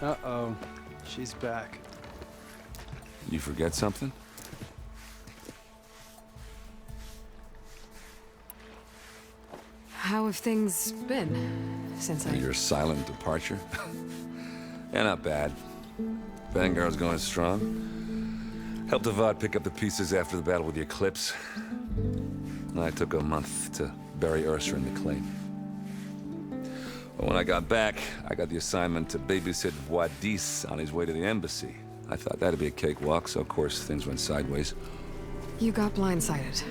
Uh-oh. She's back. You forget something? How have things been since Your silent departure? Yeah, not bad. Vanguard's going strong. Helped Avad pick up the pieces after the battle with the Eclipse. I took a month to bury Ursa in the claim. But when I got back, I got the assignment to babysit Wadis on his way to the embassy. I thought that'd be a cakewalk, so of course things went sideways. You got blindsided.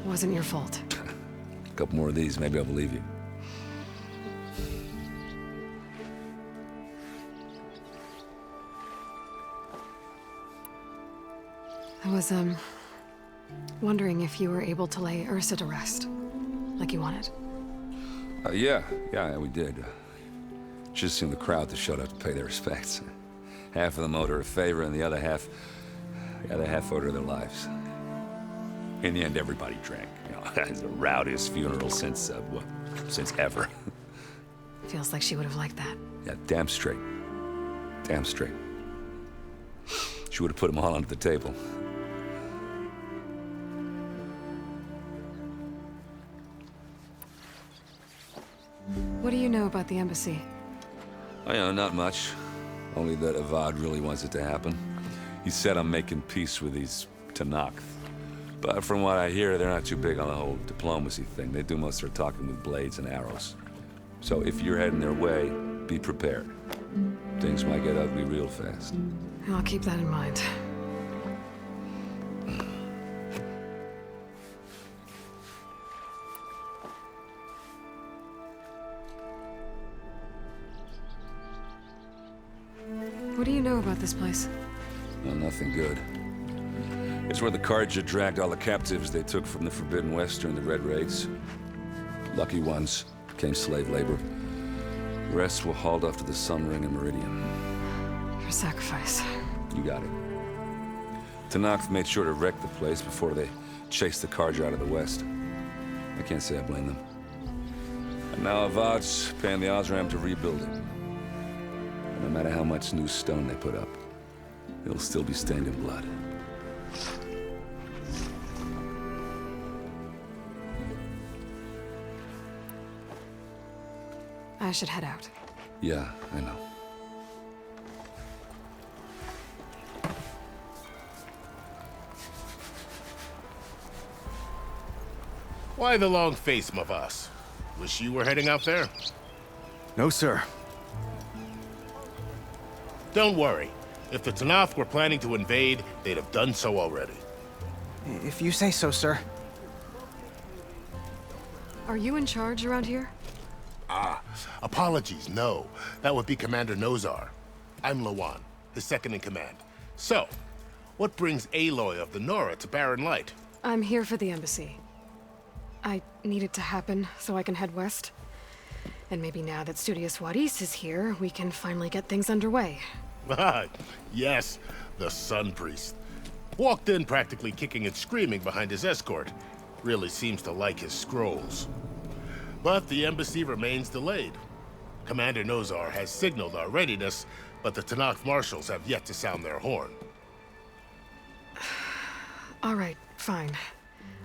Wasn't your fault. A couple more of these, maybe I'll believe you. I was, wondering if you were able to lay Ursa to rest, like you wanted. Yeah, we did. Just seemed the crowd that showed up to pay their respects. Half of them owed her a favor, and the other half owed her their lives. In the end, everybody drank. You know, it's the rowdiest funeral since ever. Feels like she would have liked that. Yeah, damn straight. Damn straight. She would have put them all onto the table. What do you know about the embassy? Oh, you know, not much. Only that Avad really wants it to happen. He said I'm making peace with these Tenakth. But from what I hear, they're not too big on the whole diplomacy thing. They do most of their talking with blades and arrows. So if you're heading their way, be prepared. Things might get ugly real fast. I'll keep that in mind. What do you know about this place? Well, nothing good. It's where the Carja dragged all the captives they took from the Forbidden West during the Red Raids. Lucky ones became slave labor. The rest were hauled off to the Sun Ring and Meridian. Your sacrifice. You got it. Tenakth made sure to wreck the place before they chased the Carja out of the West. I can't say I blame them. And now Avad's paying the Osram to rebuild it. And no matter how much new stone they put up, it'll still be stained in blood. I should head out. Yeah, I know. Why the long face, Mavas? Wish you were heading out there? No, sir. Don't worry. If the Tenakth were planning to invade, they'd have done so already. If you say so, sir. Are you in charge around here? Apologies, no. That would be Commander Nozar. I'm Lawan, his second-in-command. So, what brings Aloy of the Nora to Barren Light? I'm here for the embassy. I need it to happen so I can head west. And maybe now that Studious Wadis is here, we can finally get things underway. Yes, the Sun Priest. Walked in practically kicking and screaming behind his escort. Really seems to like his scrolls. But the embassy remains delayed. Commander Nozar has signaled our readiness, but the Tenakth marshals have yet to sound their horn. All right, fine.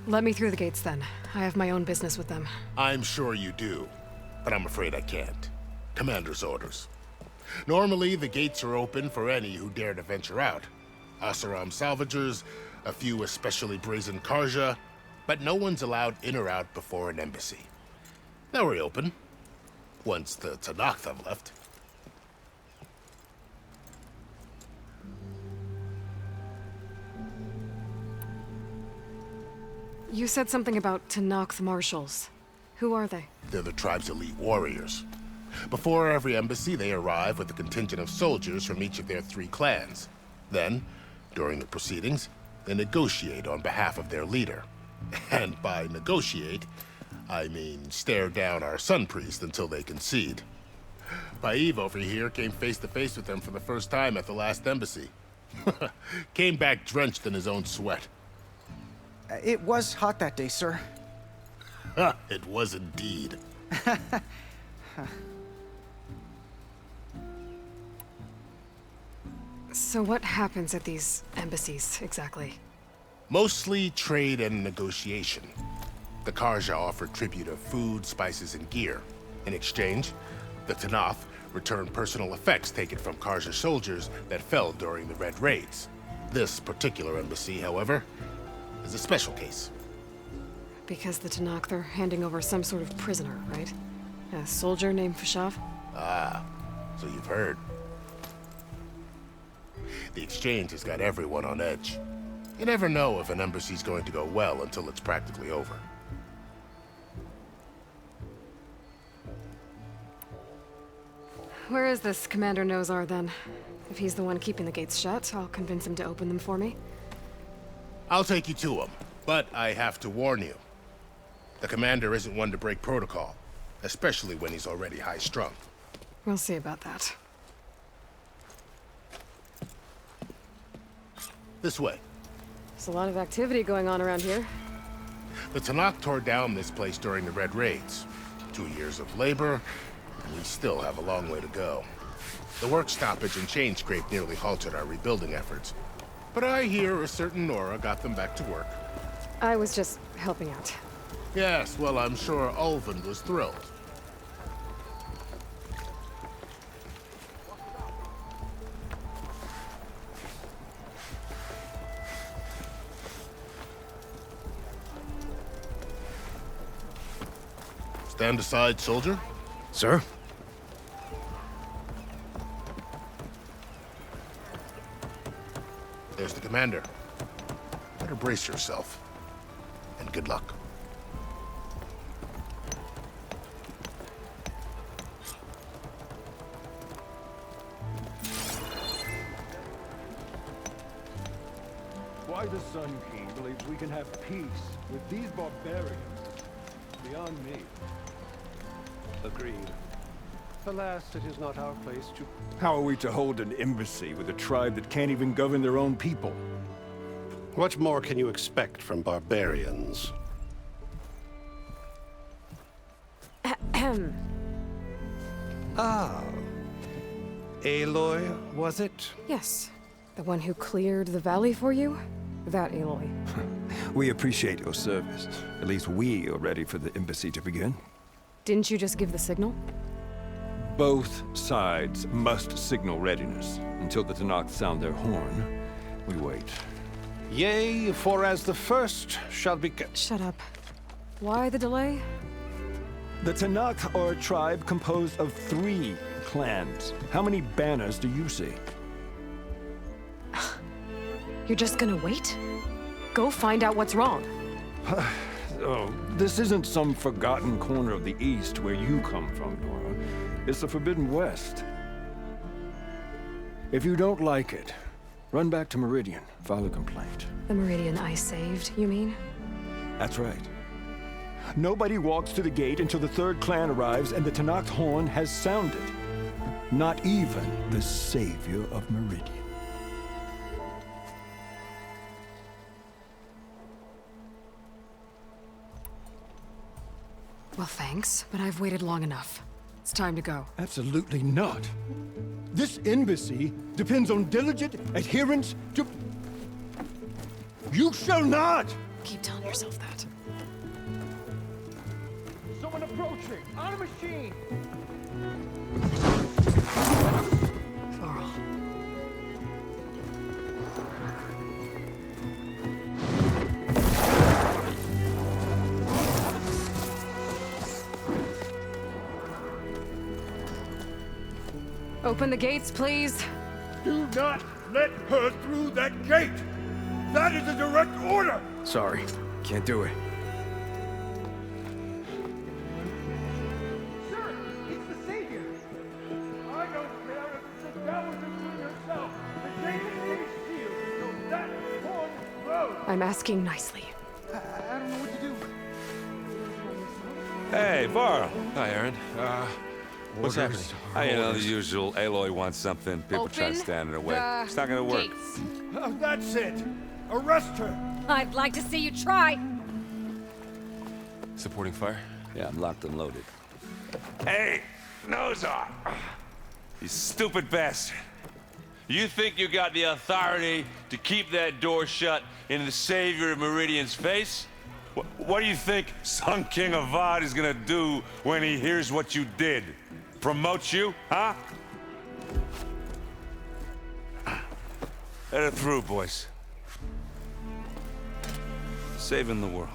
Let me through the gates then. I have my own business with them. I'm sure you do, but I'm afraid I can't. Commander's orders. Normally, the gates are open for any who dare to venture out. Oseram salvagers, a few especially brazen Carja, but no one's allowed in or out before an embassy. They'll reopen, once the Tenakth have left. You said something about Tenakth marshals. Who are they? They're the tribe's elite warriors. Before every embassy, they arrive with a contingent of soldiers from each of their 3 clans. Then, during the proceedings, they negotiate on behalf of their leader. And by negotiate, I mean stare down our Sun Priest until they concede. Paiv over here came face to face with them for the first time at the last embassy. Came back drenched in his own sweat. It was hot that day, sir. It was indeed. So what happens at these embassies, exactly? Mostly trade and negotiation. The Karja offer tribute of food, spices, and gear. In exchange, the Tanath return personal effects taken from Karja soldiers that fell during the Red Raids. This particular embassy, however, is a special case. Because the Tanakh, they're handing over some sort of prisoner, right? A soldier named Fashav? Ah, so you've heard. The exchange has got everyone on edge. You never know if an embassy's going to go well until it's practically over. Where is this Commander Nozar, then? If he's the one keeping the gates shut, I'll convince him to open them for me. I'll take you to him, but I have to warn you. The commander isn't one to break protocol, especially when he's already high-strung. We'll see about that. This way. There's a lot of activity going on around here. The Tanakh tore down this place during the Red Raids. 2 years of labor, and we still have a long way to go. The work stoppage and chain scrape nearly halted our rebuilding efforts. But I hear a certain Nora got them back to work. I was just helping out. Yes, well, I'm sure Ulvin was thrilled. Stand aside, soldier. Sir? There's the commander. Better brace yourself. And good luck. Why the Sun King believes we can have peace with these barbarians is beyond me. Agreed. Alas, it is not our place to... How are we to hold an embassy with a tribe that can't even govern their own people? What more can you expect from barbarians? Ah. Aloy, was it? Yes. The one who cleared the valley for you? That Aloy. We appreciate your service. At least we are ready for the embassy to begin. Didn't you just give the signal? Both sides must signal readiness. Until the Tanakh sound their horn, we wait. Yea, for as the first shall be... Shut up. Why the delay? The Tanakh are a tribe composed of 3 clans. How many banners do you see? You're just gonna wait? Go find out what's wrong. Oh, this isn't some forgotten corner of the East where you come from, Nora. It's the Forbidden West. If you don't like it, run back to Meridian, file a complaint. The Meridian I saved, you mean? That's right. Nobody walks to the gate until the 3rd clan arrives and the Tanakh's horn has sounded. Not even the savior of Meridian. Well, thanks, but I've waited long enough. It's time to go. Absolutely not. This embassy depends on diligent adherence to... You shall not! Keep telling yourself that. Someone approaching! On a machine! Varl. Open the gates, please. Do not let her through that gate! That is a direct order! Sorry. Can't do it. Sir, it's the Savior! I don't care if the devil is doing herself! The gate is sealed, so that horn blows! I'm asking nicely. I don't know what to do. Hey, Varl. Hi, Aaron. What's happening? You know, the usual. Aloy wants something. People try to Open stand in her way. the It's not gonna work. gates. That's it! Arrest her! I'd like to see you try. Supporting fire? Yeah, I'm locked and loaded. Hey! Nozar! You stupid bastard! You think you got the authority to keep that door shut in the Savior of Meridian's face? What do you think Sun King Avad is gonna do when he hears what you did? Promote you, huh? Let it through, boys. Saving the world.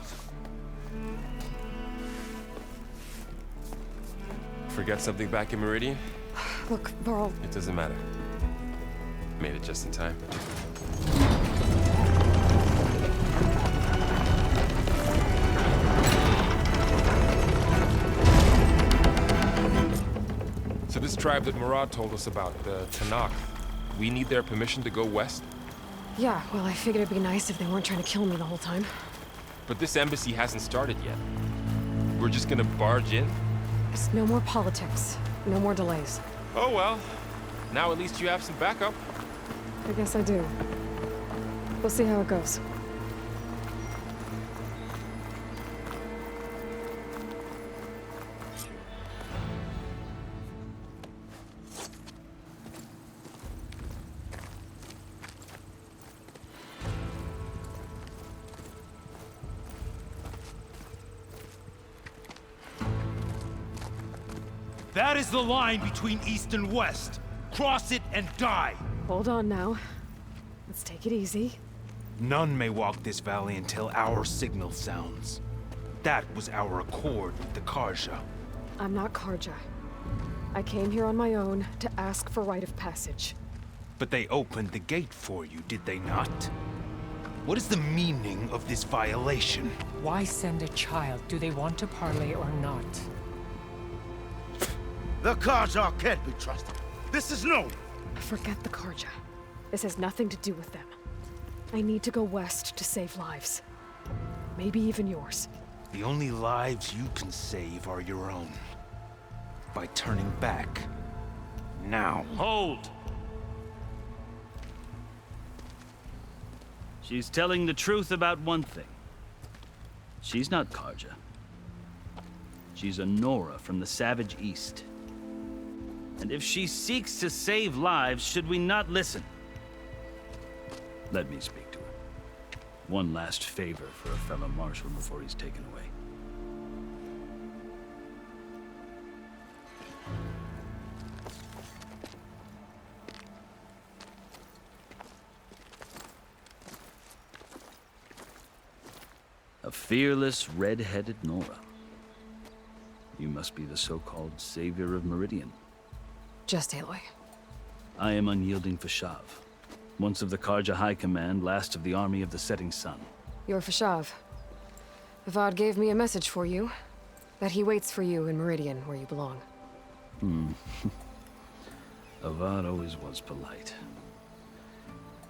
Forget something back in Meridian? Look, Varl, It doesn't matter. Made it just in time. So this tribe that Murad told us about, the Tanakh, we need their permission to go west? yeah, well, I figured it'd be nice if they weren't trying to kill me the whole time. But this embassy hasn't started yet. We're just gonna barge in? Just no more politics. No more delays. Oh well. Now at least you have some backup. I guess I do. We'll see how it goes. That is the line between East and West. Cross it and die. Hold on now. Let's take it easy. None may walk this valley until our signal sounds. That was our accord with the Karja. I'm not Karja. I came here on my own to ask for rite of passage. But they opened the gate for you, did they not? What is the meaning of this violation? Why send a child? Do they want to parley or not? The Karja can't be trusted. This is known. Forget the Karja. This has nothing to do with them. I need to go west to save lives. Maybe even yours. The only lives you can save are your own. By turning back. Now. Hold! She's telling the truth about one thing. She's not Karja. She's a Nora from the Savage East. And if she seeks to save lives, should we not listen? Let me speak to her. One last favor for a fellow marshal before he's taken away. A fearless, red-headed Nora. You must be the so-called Savior of Meridian. Just Aloy. I am unyielding Fashav. Once of the Karja High Command, last of the Army of the Setting Sun. You're Fashav. Avad gave me a message for you. That he waits for you in Meridian, where you belong. Avad always was polite.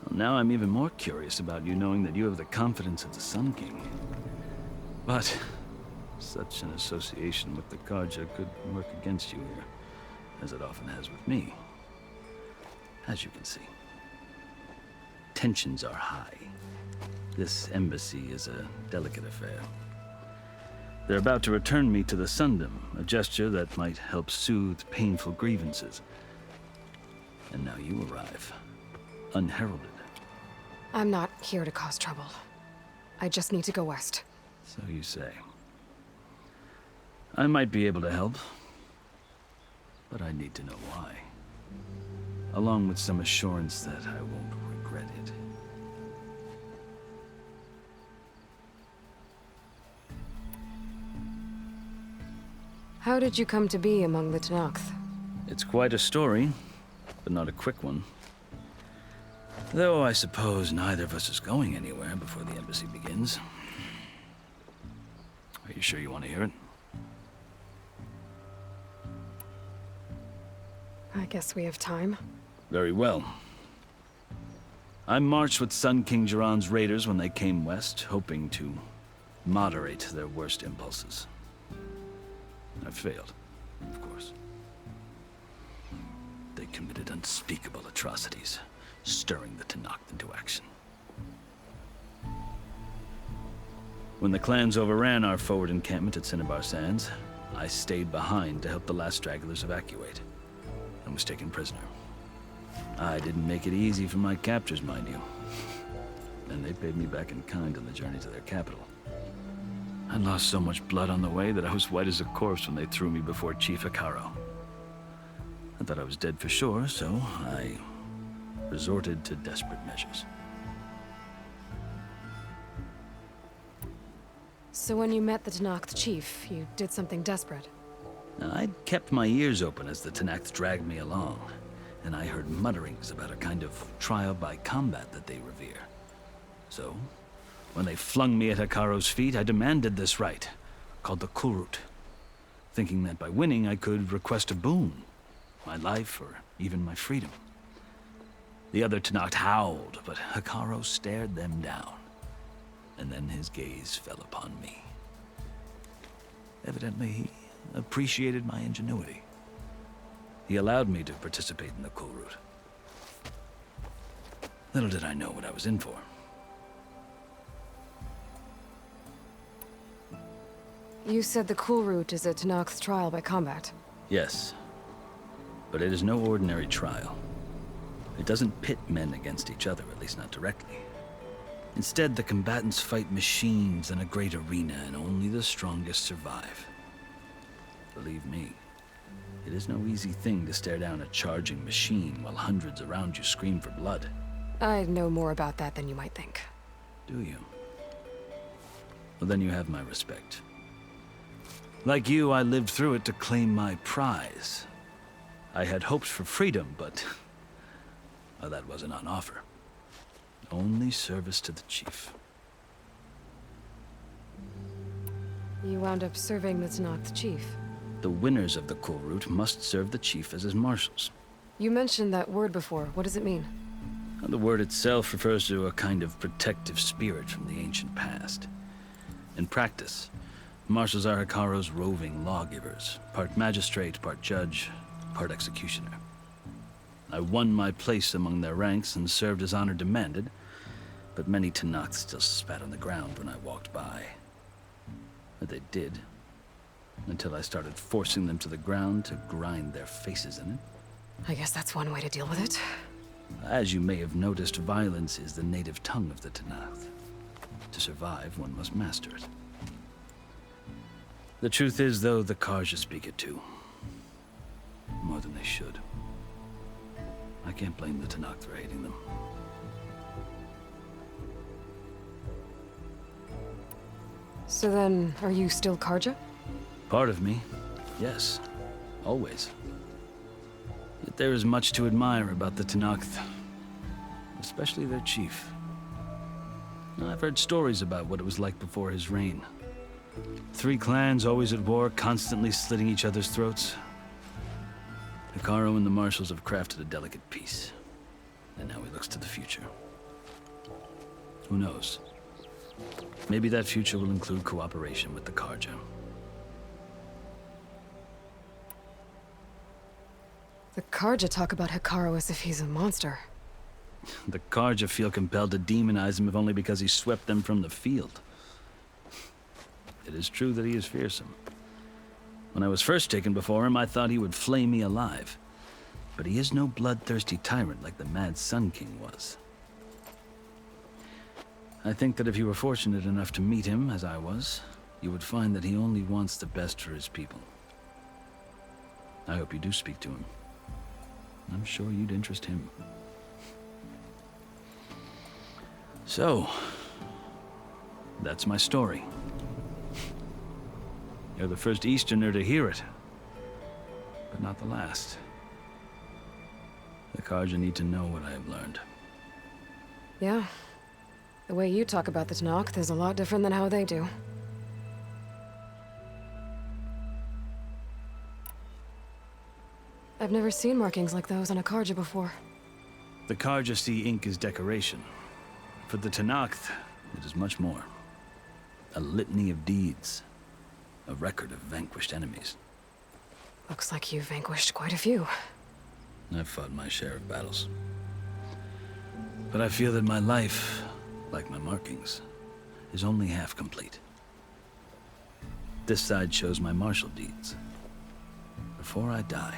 Well, now I'm even more curious about you knowing that you have the confidence of the Sun King. But such an association with the Karja could work against you here, as it often has with me. As you can see. Tensions are high. This embassy is a delicate affair. They're about to return me to the Sundom, a gesture that might help soothe painful grievances. And now you arrive, unheralded. I'm not here to cause trouble. I just need to go west. So you say. I might be able to help, but I need to know why. Along with some assurance that I won't regret it. How did you come to be among the Tanakh? It's quite a story, but not a quick one. Though I suppose neither of us is going anywhere before the embassy begins. Are you sure you want to hear it? I guess we have time. Very well. I marched with Sun King Jiran's raiders when they came west, hoping to moderate their worst impulses. I failed, of course. They committed unspeakable atrocities, stirring the Tanakh into action. When the clans overran our forward encampment at Cinnabar Sands, I stayed behind to help the last stragglers evacuate, and was taken prisoner. I didn't make it easy for my captors, mind you. And they paid me back in kind on the journey to their capital. I lost so much blood on the way that I was white as a corpse when they threw me before Chief Hikaru. I thought I was dead for sure, so I resorted to desperate measures. So when you met the Tenakth chief, you did something desperate? Now, I'd kept my ears open as the Tenakth dragged me along, and I heard mutterings about a kind of trial by combat that they revere. So, when they flung me at Hikaru's feet, I demanded this right, called the Kulrut, thinking that by winning I could request a boon, my life or even my freedom. The other Tenakth howled, but Hikaru stared them down, and then his gaze fell upon me. Evidently, he appreciated my ingenuity. He allowed me to participate in the Kulrut. Little did I know what I was in for. You said the Kulrut is a Tenakth's trial by combat. Yes, but it is no ordinary trial. It doesn't pit men against each other, at least not directly. Instead, the combatants fight machines in a great arena, and only the strongest survive. Believe me, it is no easy thing to stare down a charging machine while hundreds around you scream for blood. I know more about that than you might think. Do you? Well, then you have my respect. Like you, I lived through it to claim my prize. I had hopes for freedom, but well, that wasn't on offer. Only service to the chief. You wound up serving the Tenakth chief. The winners of the Kulrut must serve the chief as his marshals. You mentioned that word before. What does it mean? The word itself refers to a kind of protective spirit from the ancient past. In practice, marshals are Hikaru's roving lawgivers, part magistrate, part judge, part executioner. I won my place among their ranks and served as honor demanded, but many Tenakth still spat on the ground when I walked by. But they did, until I started forcing them to the ground to grind their faces in it. I guess that's one way to deal with it. As you may have noticed, violence is the native tongue of the Tenakth. To survive, one must master it. The truth is, though, the Karja speak it too. More than they should. I can't blame the Tenakth for hating them. So then, are you still Karja? Part of me, yes. Always. Yet there is much to admire about the Tenakth. Especially their chief. I've heard stories about what it was like before his reign. 3 clans always at war, constantly slitting each other's throats. Hikaru and the marshals have crafted a delicate peace. And now he looks to the future. Who knows? Maybe that future will include cooperation with the Karja. The Karja talk about Hikaru as if he's a monster. The Karja feel compelled to demonize him if only because he swept them from the field. It is true that he is fearsome. When I was first taken before him, I thought he would flay me alive. But he is no bloodthirsty tyrant like the Mad Sun King was. I think that if you were fortunate enough to meet him, as I was, you would find that he only wants the best for his people. I hope you do speak to him. I'm sure you'd interest him. So, that's my story. You're the first Easterner to hear it, but not the last. The Karja need to know what I have learned. Yeah. The way you talk about the Tenakth is a lot different than how they do. I've never seen markings like those on a Karja before. The Karja see ink as decoration. For the Tenakth, it is much more. A litany of deeds. A record of vanquished enemies. Looks like you've vanquished quite a few. I've fought my share of battles. But I feel that my life, like my markings, is only half complete. This side shows my martial deeds. Before I die,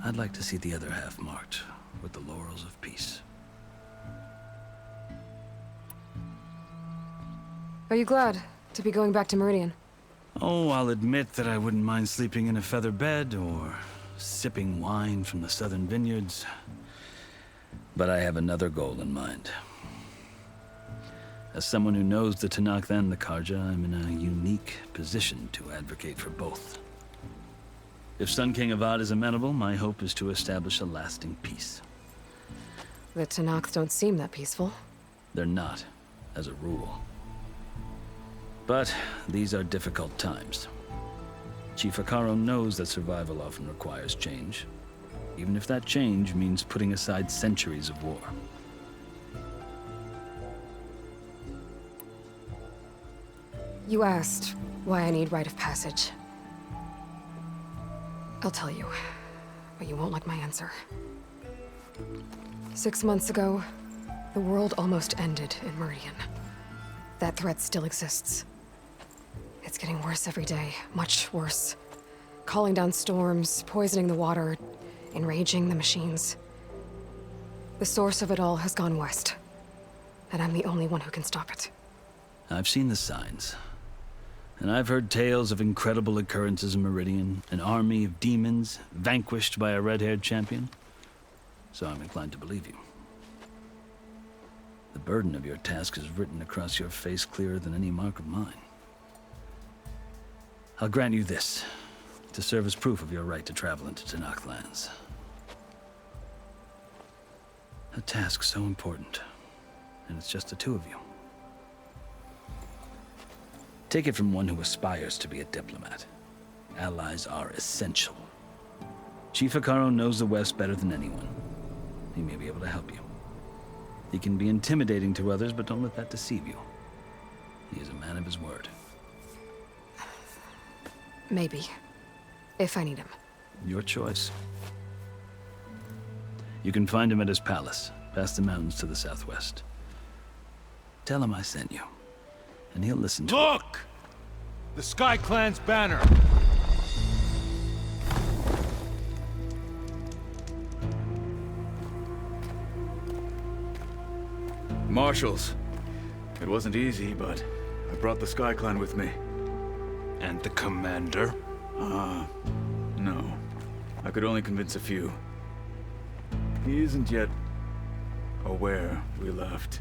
I'd like to see the other half marked with the laurels of peace. Are you glad to be going back to Meridian? Oh, I'll admit that I wouldn't mind sleeping in a feather bed or sipping wine from the southern vineyards. But I have another goal in mind. As someone who knows the Tenakth and the Karja, I'm in a unique position to advocate for both. If Sun King Avad is amenable, my hope is to establish a lasting peace. The Tenakth don't seem that peaceful. They're not, as a rule. But these are difficult times. Chief Akaro knows that survival often requires change, even if that change means putting aside centuries of war. You asked why I need rite of passage. I'll tell you, but you won't like my answer. 6 months ago, the world almost ended in Meridian. That threat still exists. It's getting worse every day, much worse. Calling down storms, poisoning the water, enraging the machines. The source of it all has gone west, and I'm the only one who can stop it. I've seen the signs. And I've heard tales of incredible occurrences in Meridian, an army of demons vanquished by a red-haired champion. So I'm inclined to believe you. The burden of your task is written across your face clearer than any mark of mine. I'll grant you this, to serve as proof of your right to travel into Tenakth lands. A task so important, and it's just the two of you. Take it from one who aspires to be a diplomat. Allies are essential. Chief Akaro knows the West better than anyone. He may be able to help you. He can be intimidating to others, but don't let that deceive you. He is a man of his word. Maybe. If I need him. Your choice. You can find him at his palace, past the mountains to the southwest. Tell him I sent you, and he'll listen to it. Look! The Sky Clan's banner! Marshals. It wasn't easy, but I brought the Sky Clan with me. And the commander? No. I could only convince a few. He isn't yet aware we left.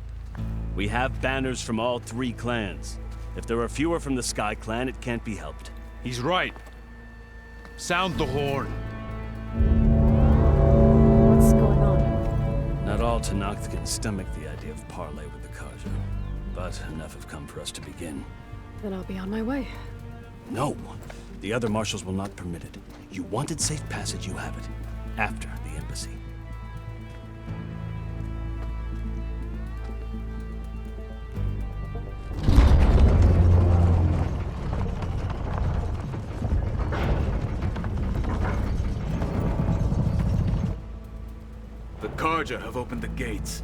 We have banners from all 3 clans. If there are fewer from the Sky Clan, it can't be helped. He's right. Sound the horn. What's going on? Not all Tenakth can stomach the idea of parley with the Karja, but enough have come for us to begin. Then I'll be on my way. No. The other marshals will not permit it. You wanted safe passage, you have it. After the embassy. The Karja have opened the gates.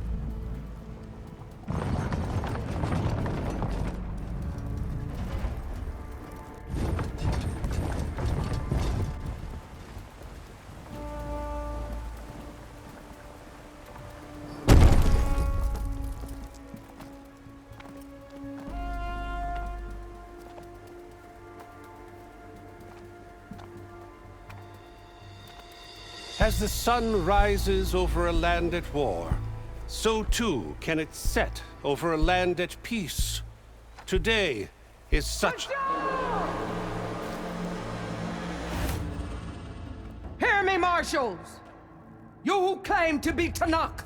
As the sun rises over a land at war, so too can it set over a land at peace. Today is such... Hear me, marshals! You who claim to be Tenakth!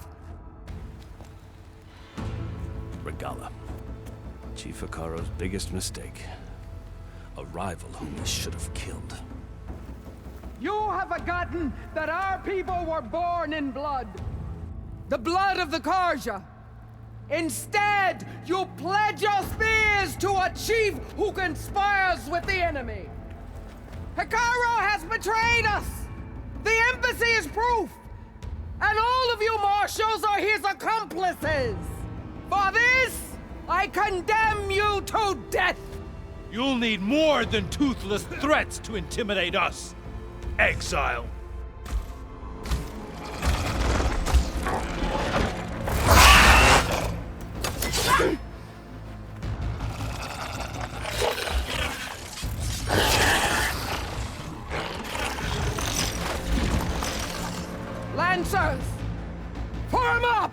Regala. Chief Akaro's biggest mistake. A rival whom he should have killed. You have forgotten that our people were born in blood. The blood of the Karja. Instead, you pledge your spears to a chief who conspires with the enemy. Akaro has betrayed us. The embassy is proof. And all of you marshals are his accomplices. For this, I condemn you to death. You'll need more than toothless threats to intimidate us. Exile. Lancers! Form up!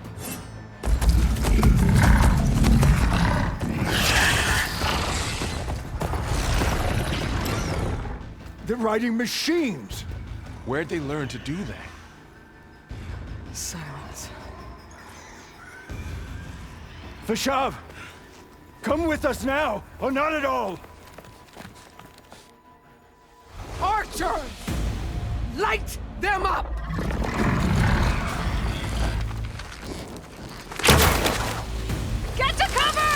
They're riding machines! Where'd they learn to do that? Silence. Vashav! Come with us now, or not at all! Archers! Light them up! Get to cover!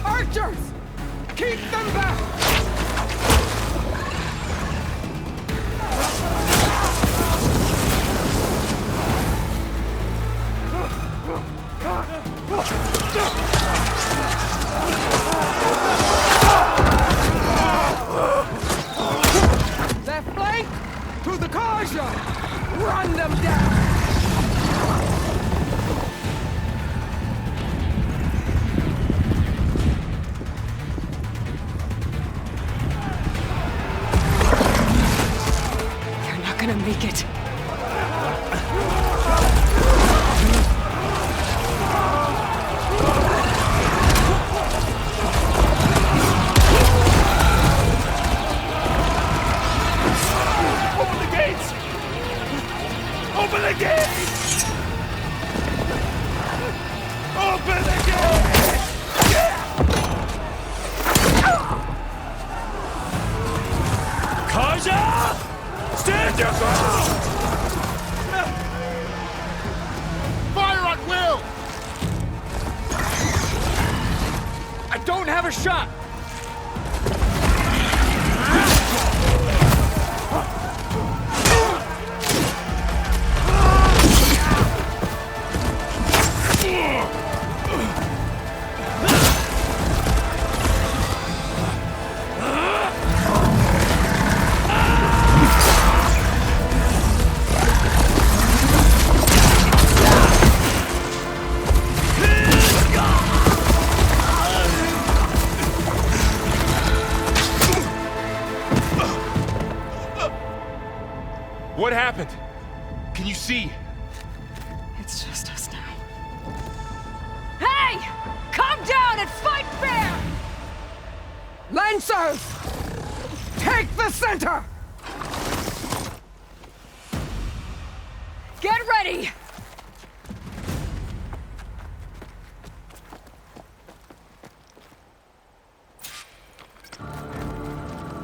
Archers! Keep them back! Left flank! To the Karja! Run them down! You're not gonna make it. Open the gates! Open the gates! Open the gates! Kaja! Stand your ground! Fire at will! I don't have a shot! What happened? Can you see? It's just us now. Hey! Calm down and fight fair! Lancers! Take the center! Get ready!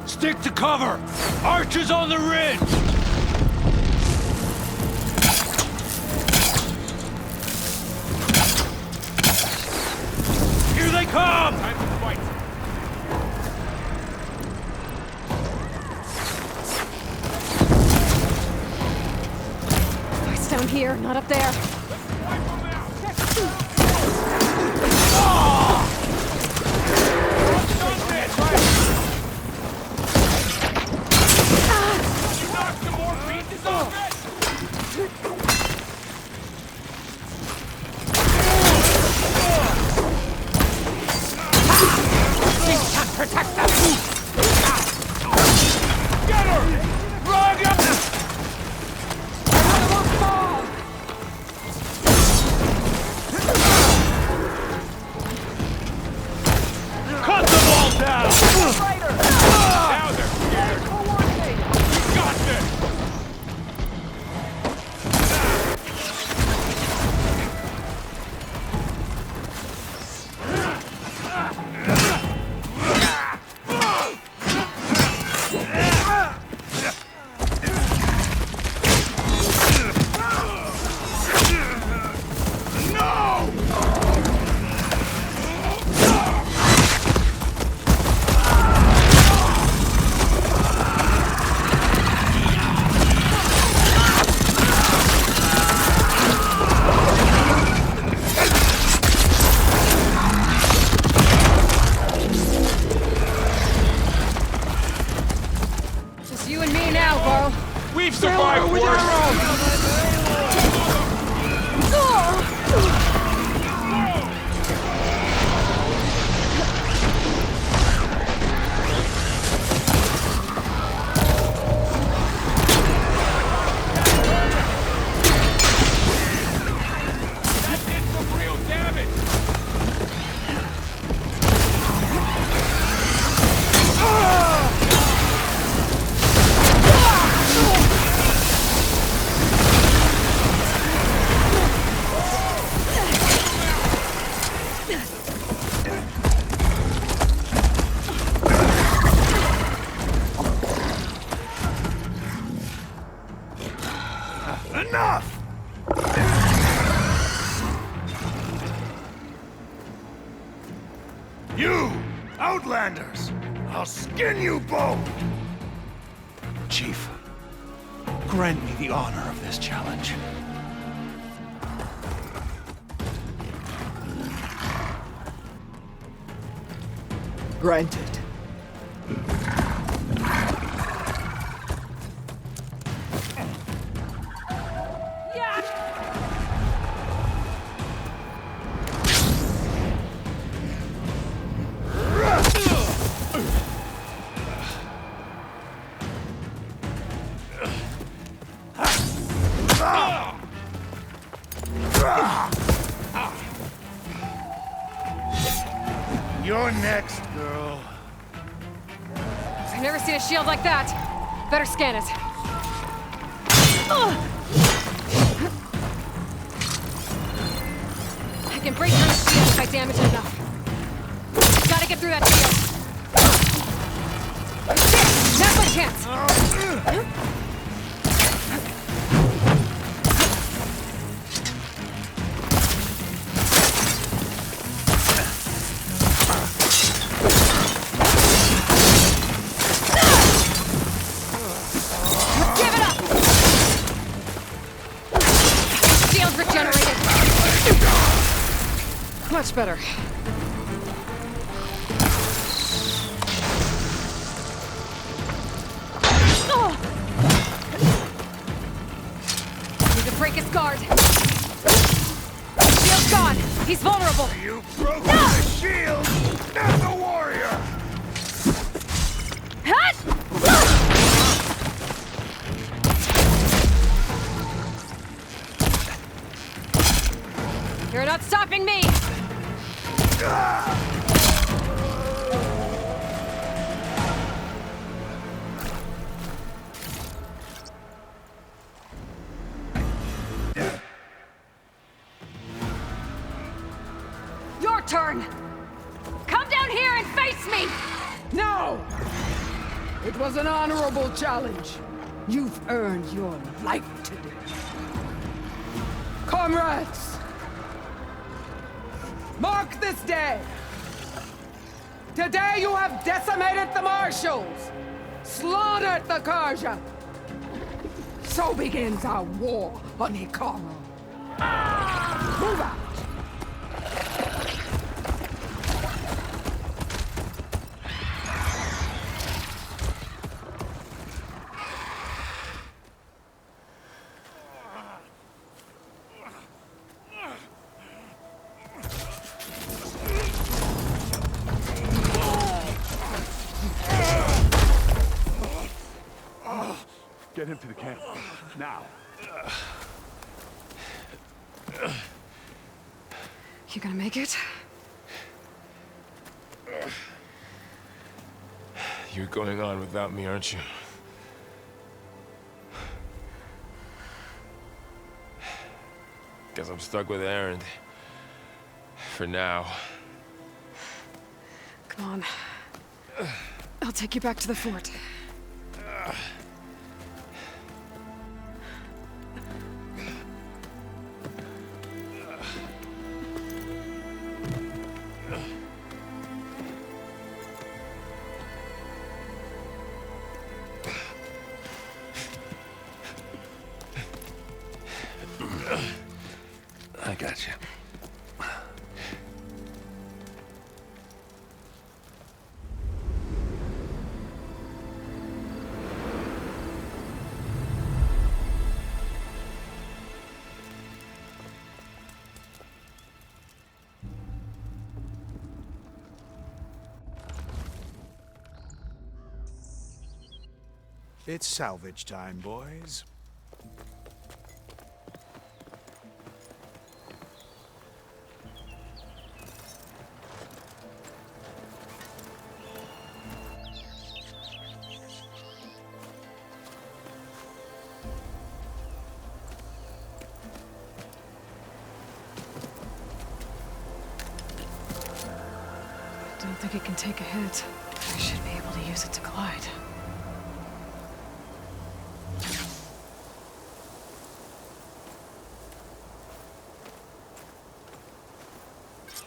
Stick to cover! Archers on the ridge! Here they come! Time to fight. Fight's down here, not up there. Protect them! Get her! Run up! Another one fall! Cut them all down! Now they're scared. You got this! Chief survived worse! Enough! You, Outlanders! I'll skin you both! Chief, grant me the honor of this challenge. Granted. You're next, girl. I've never seen a shield like that. Better scan it. I can break through the shield if I damage it enough. Gotta get through that shield. Shit! Now's my chance! Give it up! Shield regenerated. Much better. Need to break his guard. Shield's gone. He's vulnerable. You broke the shield, not the warrior! Hut! You're not stopping me! Your turn! Come down here and face me! No! It was an honorable challenge. You've earned your life today. Comrades! Mark this day! Today you have decimated the Marshals! Slaughtered the Karja! So begins our war on Hikaru. Move out! Get him to the camp. Now. You gonna make it? You're going on without me, aren't you? Guess I'm stuck with Aaron. For now. Come on. I'll take you back to the fort. I got you. It's salvage time, boys. Don't think it can take a hit. I should be able to use it to glide.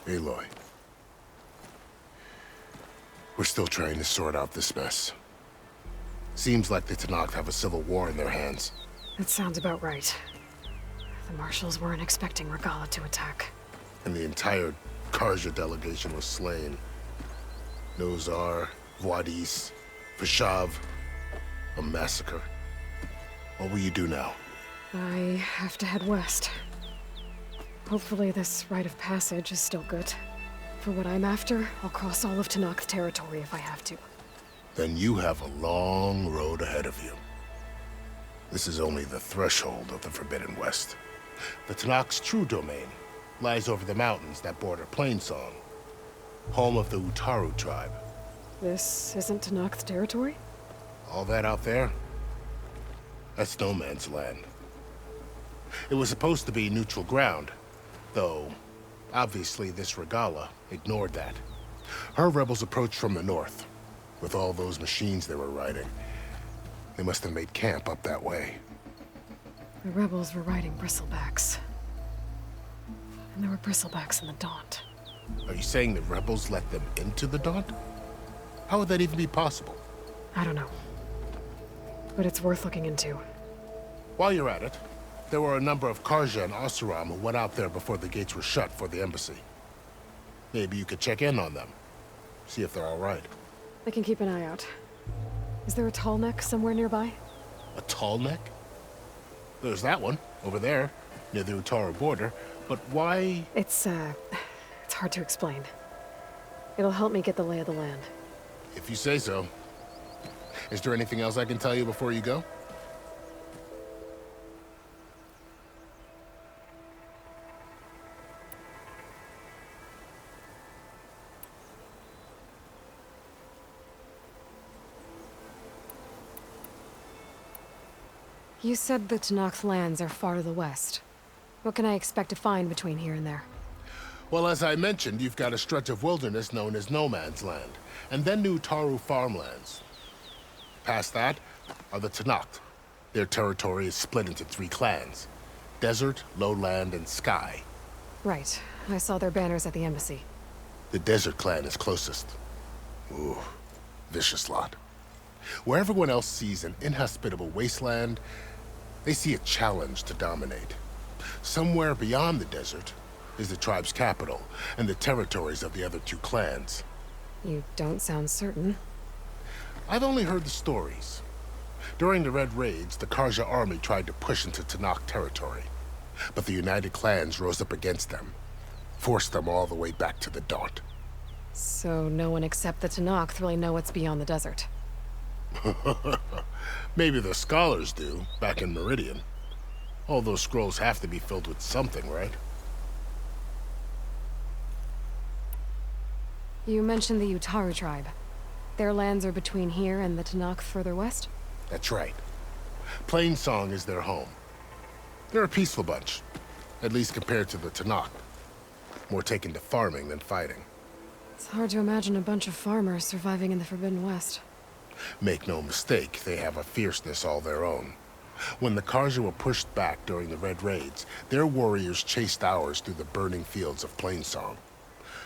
Aloy. We're still trying to sort out this mess. Seems like the Tenakth have a civil war in their hands. That sounds about right. The marshals weren't expecting Regalla to attack. And the entire Karja delegation was slain. Nozar, Vuadis, Vashav. A massacre. What will you do now? I have to head west. Hopefully this rite of passage is still good. For what I'm after, I'll cross all of Tenakth territory if I have to. Then you have a long road ahead of you. This is only the threshold of the Forbidden West. The Tenakth's true domain lies over the mountains that border Plainsong, home of the Utaru tribe. This isn't Tenakth territory? All that out there? That's no man's land. It was supposed to be neutral ground, though obviously this Regalla ignored that. Her rebels approached from the north, with all those machines they were riding. They must have made camp up that way. The rebels were riding bristlebacks. And there were bristlebacks in the Daunt. Are you saying the rebels let them into the Daunt? How would that even be possible? I don't know. But it's worth looking into. While you're at it, there were a number of Karja and Oseram who went out there before the gates were shut for the embassy. Maybe you could check in on them. See if they're all right. I can keep an eye out. Is there a tall neck somewhere nearby? A tall neck? There's that one, over there, near the Utaru border. But why? It's hard to explain. It'll help me get the lay of the land. If you say so. Is there anything else I can tell you before you go? You said the Tenakth lands are far to the west. What can I expect to find between here and there? Well, as I mentioned, you've got a stretch of wilderness known as No Man's Land, and then new Utaru farmlands. Past that are the Tenakth. Their territory is split into 3 clans: Desert, Lowland, and Sky. Right. I saw their banners at the embassy. The Desert clan is closest. Ooh, vicious lot. Where everyone else sees an inhospitable wasteland, they see a challenge to dominate. Somewhere beyond the desert is the tribe's capital and the territories of the other 2 clans. You don't sound certain. I've only heard the stories. During the Red Raids, the Karja army tried to push into Tenakth territory, but the United Clans rose up against them, forced them all the way back to the Daunt. So no one except the Tenakth really know what's beyond the desert. Maybe the scholars do, back in Meridian. All those scrolls have to be filled with something, right? You mentioned the Utaru tribe. Their lands are between here and the Tenakth further west? That's right. Plainsong is their home. They're a peaceful bunch, at least compared to the Tenakth. More taken to farming than fighting. It's hard to imagine a bunch of farmers surviving in the Forbidden West. Make no mistake, they have a fierceness all their own. When the Karja were pushed back during the Red Raids, their warriors chased ours through the burning fields of Plainsong.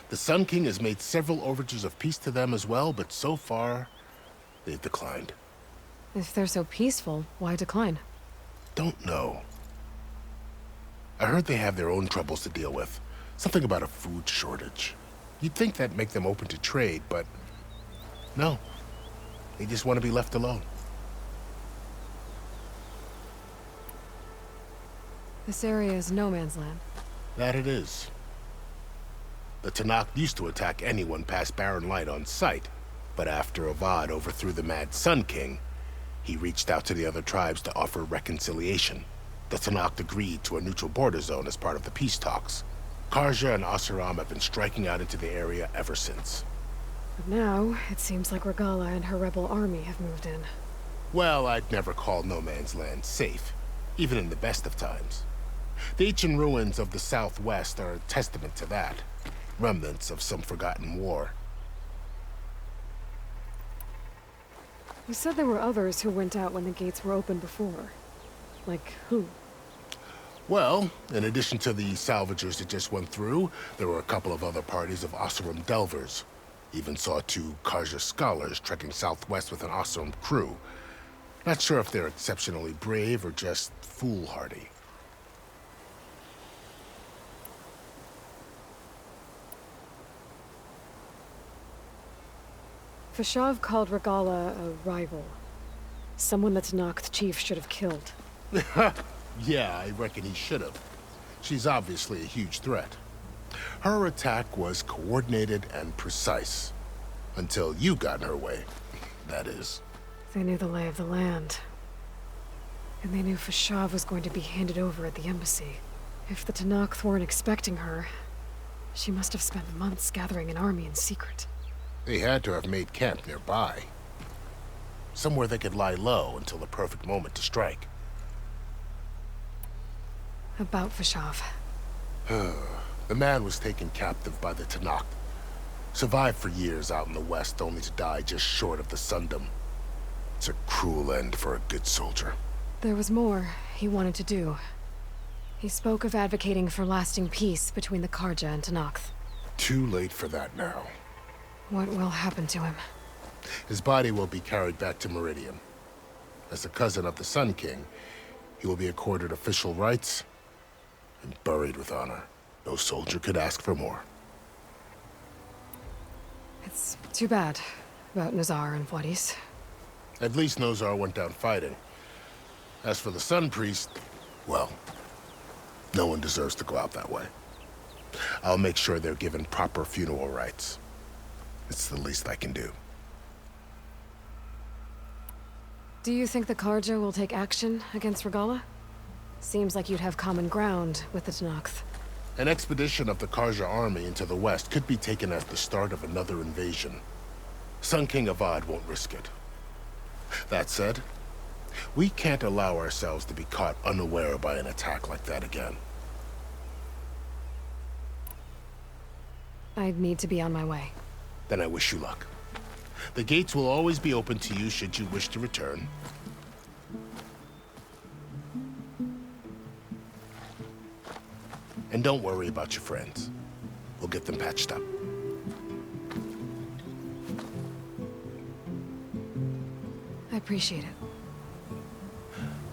The Sun King has made several overtures of peace to them as well, but so far, they've declined. If they're so peaceful, why decline? Don't know. I heard they have their own troubles to deal with. Something about a food shortage. You'd think that'd make them open to trade, but no. They just want to be left alone. This area is no man's land. That it is. The Tenakth used to attack anyone past Barren Light on sight, but after Avad overthrew the Mad Sun King, He reached out to the other tribes to offer reconciliation. The Tanakh agreed to a neutral border zone as part of the peace talks. Karja and Oseram have been striking out into the area ever since. But now, it seems like Regala and her rebel army have moved in. Well, I'd never call no man's land safe, even in the best of times. The ancient ruins of the Southwest are a testament to that. Remnants of some forgotten war. You said there were others who went out when the gates were open before. Like who? Well, in addition to the salvagers that just went through, there were a couple of other parties of Oseram delvers. Even saw 2 Karja scholars trekking southwest with an Oseram crew. Not sure if they're exceptionally brave or just foolhardy. Fashav called Regala a rival. Someone that Tanakh chief should have killed. Yeah, I reckon he should have. She's obviously a huge threat. Her attack was coordinated and precise. Until you got in her way, that is. They knew the lay of the land. And they knew Fashav was going to be handed over at the embassy. If the Tanakh weren't expecting her, she must have spent months gathering an army in secret. They had to have made camp nearby. Somewhere they could lie low until the perfect moment to strike. About Fashav. The man was taken captive by the Tanakh. Survived for years out in the west, only to die just short of the Sundom. It's a cruel end for a good soldier. There was more he wanted to do. He spoke of advocating for lasting peace between the Karja and Tanakh. Too late for that now. What will happen to him? His body will be carried back to Meridian. As a cousin of the Sun King, he will be accorded official rights and buried with honor. No soldier could ask for more. It's too bad about Nazar and Vladis. At least Nozar went down fighting. As for the Sun Priest, well, no one deserves to go out that way. I'll make sure they're given proper funeral rites. It's the least I can do. Do you think the Karja will take action against Regala? Seems like you'd have common ground with the Tanakh. An expedition of the Karja army into the west could be taken as the start of another invasion. Sun King Avad won't risk it. That said, we can't allow ourselves to be caught unaware by an attack like that again. I'd need to be on my way. Then I wish you luck. The gates will always be open to you should you wish to return. And don't worry about your friends. We'll get them patched up. I appreciate it.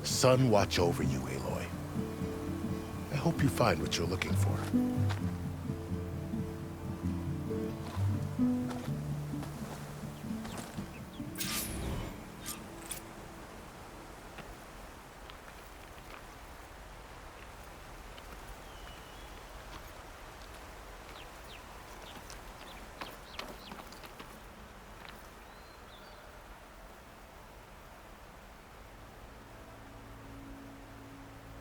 Sun watch over you, Aloy. I hope you find what you're looking for.